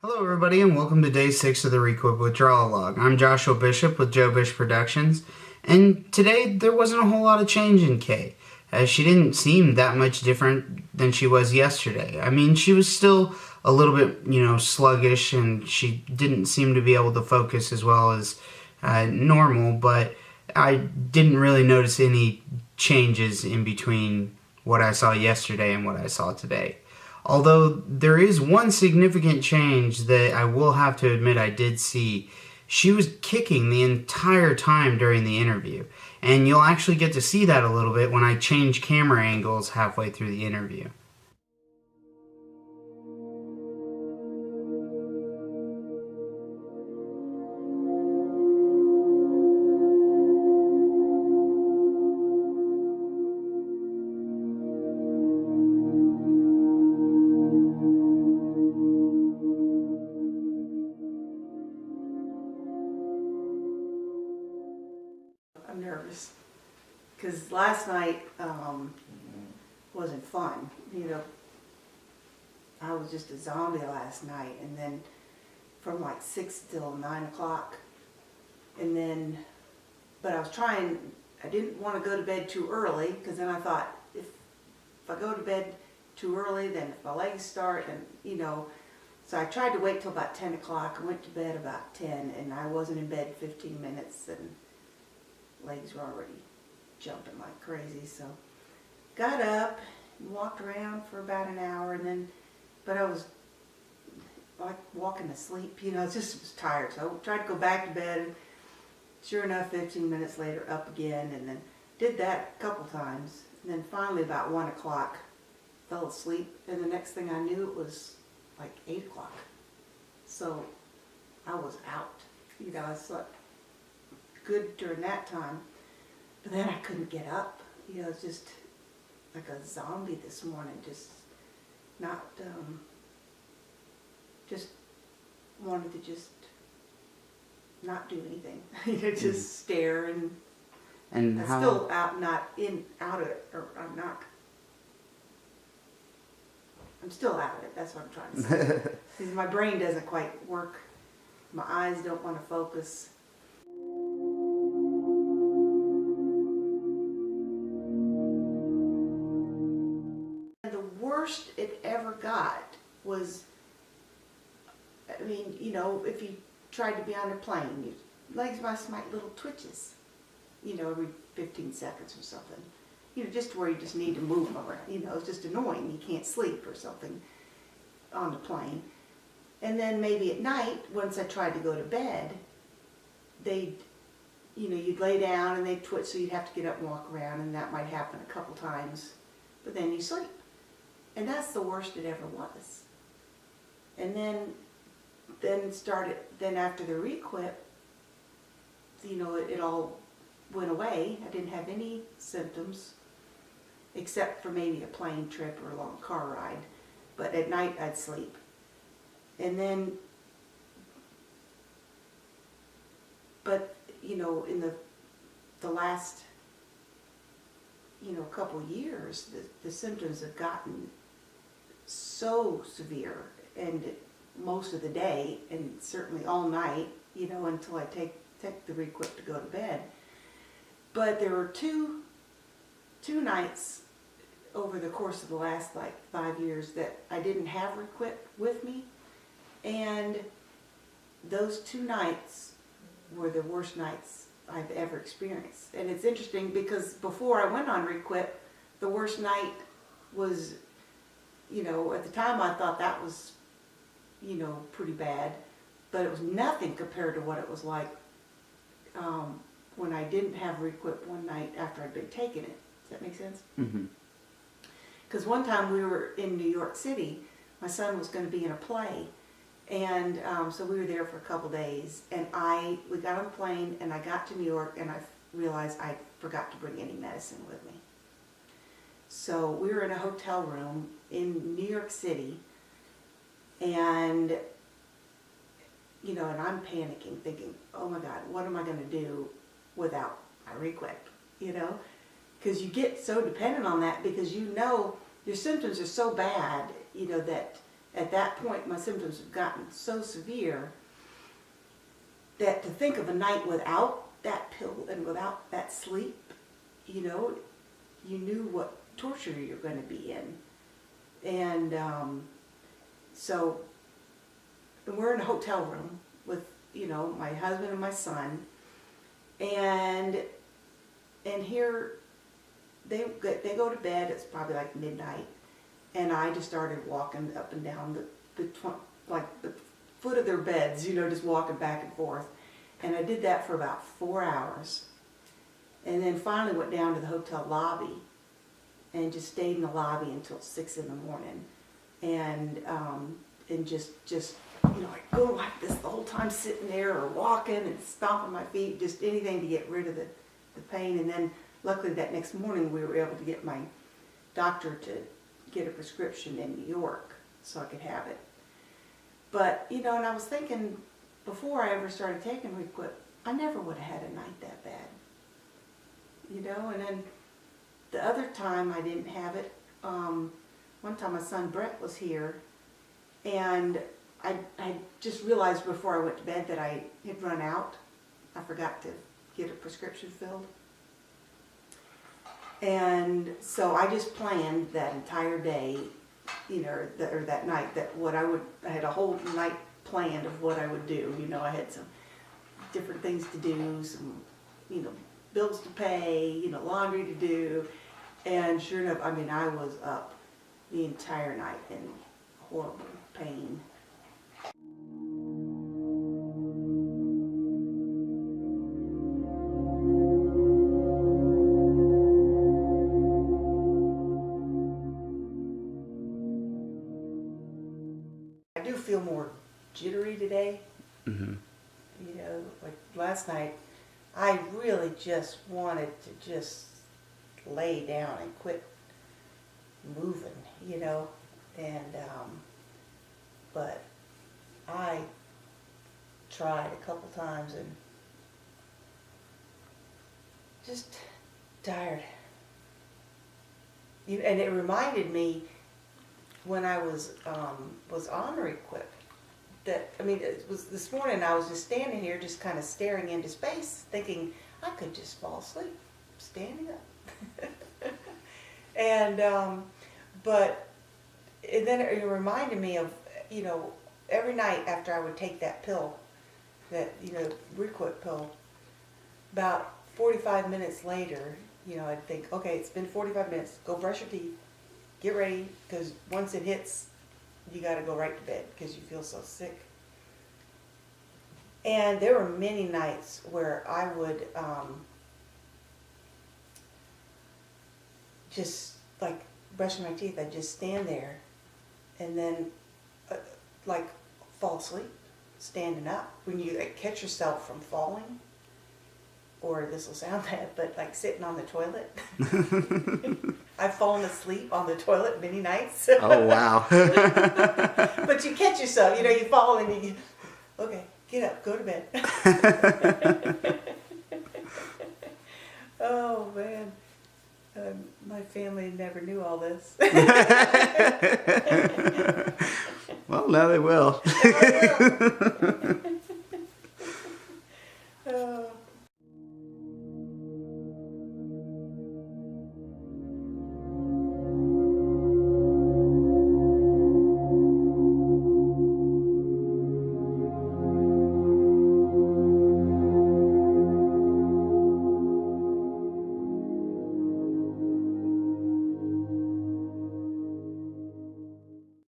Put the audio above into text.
Hello everybody and welcome to day 6 of the Requip Withdrawal log. I'm Joshua Bishop with Jobish Productions, and today there wasn't a whole lot of change in Kay, as she didn't seem that much different than she was yesterday. I mean, she was still a little bit, sluggish, and she didn't seem to be able to focus as well as normal, but I didn't really notice any changes in between what I saw yesterday and what I saw today. Although there is one significant change that I will have to admit I did see. She was kicking the entire time during the interview. And you'll actually get to see that a little bit when I change camera angles halfway through the interview. I'm nervous because last night wasn't fun. I was just a zombie last night, and then from like 6 till 9 o'clock, and then, but I was trying. I didn't want to go to bed too early because then I thought if I go to bed too early, then if my legs start, and so I tried to wait till about 10 o'clock. I went to bed about 10, and I wasn't in bed 15 minutes, and legs were already jumping like crazy. So got up and walked around for about an hour, and then, but I was like walking to sleep, I just was tired. So I tried to go back to bed, and sure enough, 15 minutes later, up again, and then did that a couple times. And then finally about 1 o'clock, fell asleep, and the next thing I knew, it was like 8 o'clock. So I was out. I slept good during that time, but then I couldn't get up. It's just like a zombie this morning, just not, just wanted to just not do anything. Just stare, and I'm still out, I'm still out of it, that's what I'm trying to say. Because my brain doesn't quite work, my eyes don't want to focus. The worst it ever got was, if you tried to be on a plane, your legs must make little twitches, every 15 seconds or something. Just where you just need to move around. It's just annoying. You can't sleep or something on the plane. And then maybe at night, once I tried to go to bed, you'd lay down and they'd twitch, so you'd have to get up and walk around, and that might happen a couple times. But then you sleep. And that's the worst it ever was. And then after the Requip, it all went away. I didn't have any symptoms, except for maybe a plane trip or a long car ride. But at night I'd sleep. And then, but in the last couple years, the symptoms have gotten so severe, and most of the day, and certainly all night, until I take the Requip to go to bed. But there were two nights over the course of the last 5 years that I didn't have Requip with me, and those 2 nights were the worst nights I've ever experienced. And it's interesting because before I went on Requip, the worst night was, at the time I thought that was, pretty bad, but it was nothing compared to what it was like when I didn't have Requip one night after I'd been taking it. Does that make sense? Mm-hmm. Because one time we were in New York City, my son was going to be in a play, and so we were there for a couple days, and we got on the plane, and I got to New York, and I realized I forgot to bring any medicine with me. So we were in a hotel room in New York City, and and I'm panicking, thinking, oh my God, what am I going to do without my Requip? Because you get so dependent on that, because your symptoms are so bad, that at that point my symptoms had gotten so severe that to think of a night without that pill and without that sleep, you know, you knew what torture you're going to be in. And so we're in a hotel room with, you know, my husband and my son, and here they go to bed. It's probably like midnight, and I just started walking up and down the foot of their beds, you know, just walking back and forth. And I did that for about 4 hours, and then finally went down to the hotel lobby and just stayed in the lobby until 6 in the morning, and just you know, I go like this the whole time, sitting there or walking and stomping my feet, just anything to get rid of the pain. And then luckily that next morning we were able to get my doctor to get a prescription in New York so I could have it. But, you know, and I was thinking, before I ever started taking Requip, I never would have had a night that bad. You know, and then the other time I didn't have it, one time my son Brett was here, and I just realized before I went to bed that I had run out. I forgot to get a prescription filled. And so I just planned that entire day, you know, or that night, that I had a whole night planned of what I would do. You know, I had some different things to do, some, you know, bills to pay, you know, laundry to do. And sure enough, I mean, I was up the entire night in horrible pain. I do feel more jittery today. Mm-hmm. You know, like last night, I really just wanted to just lay down and quit moving, you know, and but I tried a couple times and just tired. And it reminded me when I was on Requip that, I mean, it was this morning I was just standing here just kind of staring into space thinking I could just fall asleep standing up. And then it reminded me of, you know, every night after I would take that pill, that, you know, Requip pill, about 45 minutes later, you know, I'd think, okay, it's been 45 minutes, go brush your teeth, get ready, because once it hits, you got to go right to bed because you feel so sick. And there were many nights where I would just, like, brushing my teeth, I'd just stand there and then, like, fall asleep, standing up. When you, like, catch yourself from falling, or this will sound bad, but, like, sitting on the toilet. I've fallen asleep on the toilet many nights. Oh, wow. But you catch yourself, you know, you fall and you, okay, get up, go to bed. Oh, man. My family never knew all this. Well, now they will. They will.